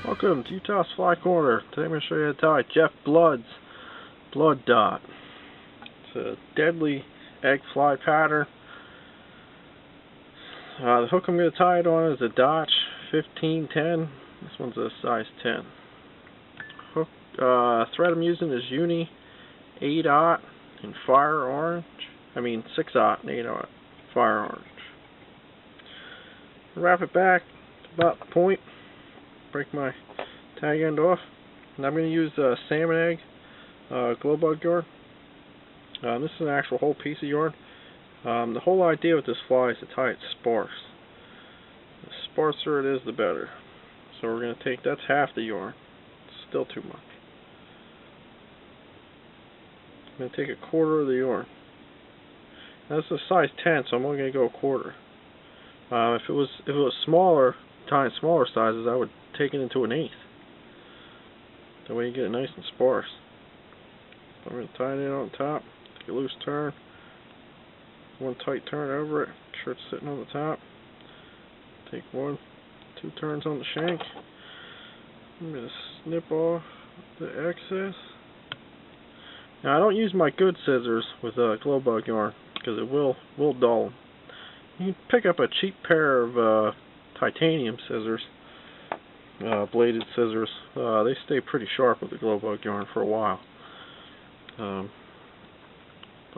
Welcome to Utah's Fly Corner. Today I'm going to show you how to tie Jeff Blood's Blood Dot. It's a deadly egg fly pattern. The hook I'm going to tie it on is a Dotch 1510. This one's a size 10. Hook thread I'm using is Uni 8/0 in fire orange. 6/0 and 8/0 fire orange. Wrap it back to about the point. Break my tag end off, and I'm going to use salmon egg glow bug yarn. This is an actual whole piece of yarn. The whole idea with this fly is to tie it sparse. The sparser it is, the better. So we're going to take, that's half the yarn. It's still too much. I'm going to take a quarter of the yarn. Now this is a size 10, so I'm only going to go a quarter. If it was smaller, tying smaller sizes, I would take it into an eighth. That way you get it nice and sparse. So I'm going to tie it in on top, take a loose turn, one tight turn over it, make sure it's sitting on the top. Take 1, 2 turns on the shank. I'm going to snip off the excess. Now I don't use my good scissors with glow bug yarn because it will dull them. You can pick up a cheap pair of titanium scissors, bladed scissors. They stay pretty sharp with the glow bug yarn for a while. I'm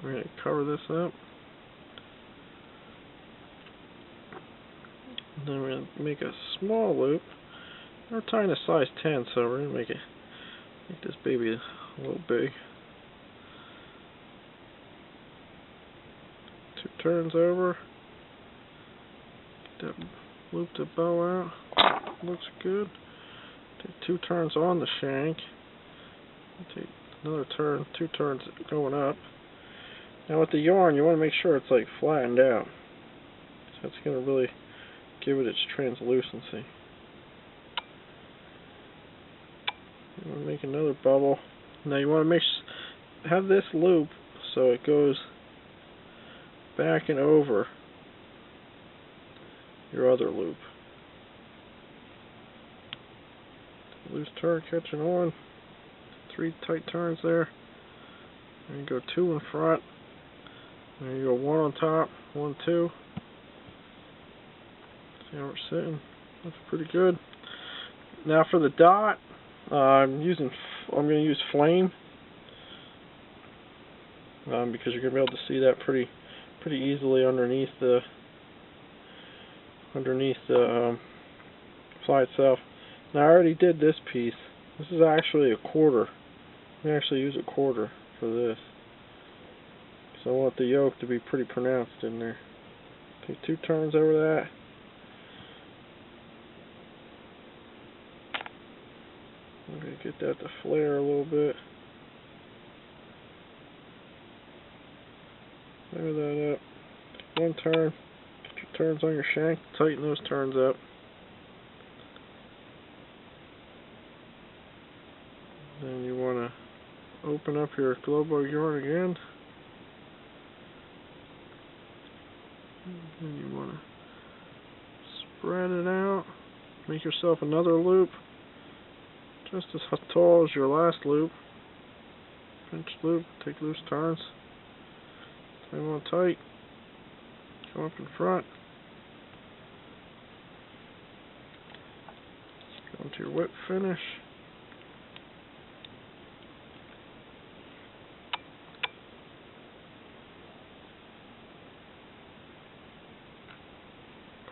going to cover this up. And then we're going to make a small loop. We're tying a size 10, so we're going to make this baby a little big. 2 turns over. Get that loop the bow out. Looks good. Take 2 turns on the shank. Take another turn, 2 turns going up. Now with the yarn, you want to make sure it's like flattened out. So that's going to really give it its translucency. You want to make another bubble. Now you want to have this loop so it goes back and over your other loop. Loose turn catching on. 3 tight turns there. And you go 2 in front. And you go 1 on top, 1, 2. See how we're sitting? That's pretty good. Now for the dot, I'm going to use flame because you're going to be able to see that pretty easily underneath the fly itself. Now I already did this piece. This is actually a quarter. I actually use a quarter for this. So I want the yolk to be pretty pronounced in there. Take 2 turns over that. I'm going to get that to flare a little bit. Flare that up. Take 1 turn. Get your turns on your shank. Tighten those turns up. Then you want to open up your glow bug yarn again. And you want to spread it out. Make yourself another loop just as tall as your last loop. Pinch loop, take loose turns. Tie them on tight. Come up in front. Go into your whip finish.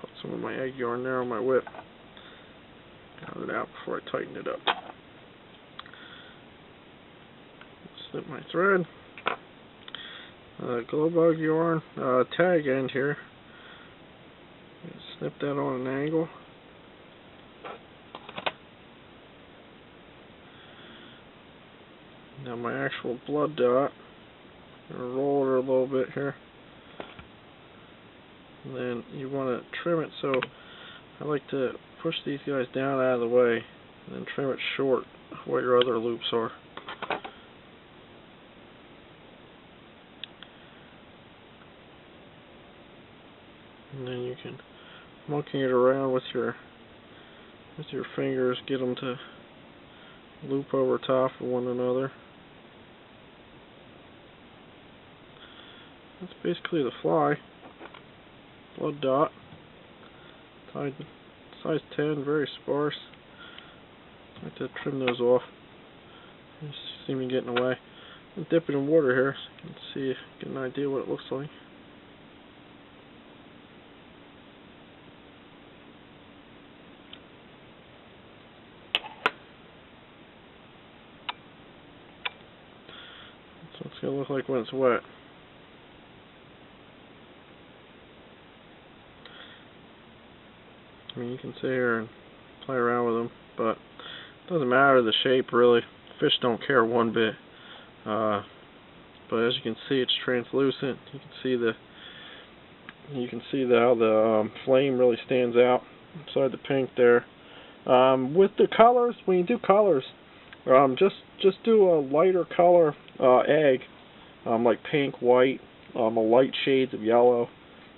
Put some of my egg yarn there on my whip. Got it out before I tighten it up. Snip my thread. Glow bug yarn tag end here. Snip that on an angle. Now my actual blood dot. I'm going to roll it a little bit here. And then you want to trim it, so I like to push these guys down out of the way and then trim it short of what your other loops are. And then you can monkey it around with your with your fingers, get them to loop over top of one another. That's basically the fly. Blood dot. Tied size 10, very sparse. I like to trim those off. You see me getting away. I'll dip it in water here so you can see, get an idea what it looks like. That's what it's going to look like when it's wet. I mean, you can sit here and play around with them, but it doesn't matter the shape really. Fish don't care one bit. But as you can see, it's translucent. You can see how the flame really stands out inside the pink there. With the colors, when you do colors, just do a lighter color egg, like pink, white, a light shades of yellow,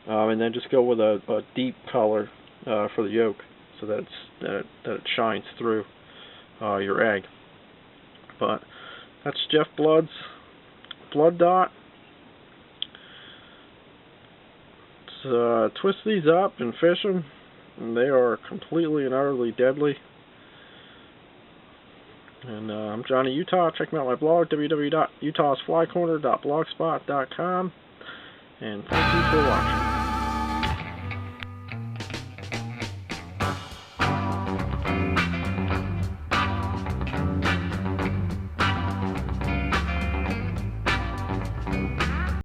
and then just go with a deep color for the yolk, so that it shines through your egg. But that's Jeff Blood's blood dot. Twist these up and fish them, and they are completely and utterly deadly. And I'm Johnny Utah. Check me out my blog, www.utahsflycorner.blogspot.com. And thank you for watching.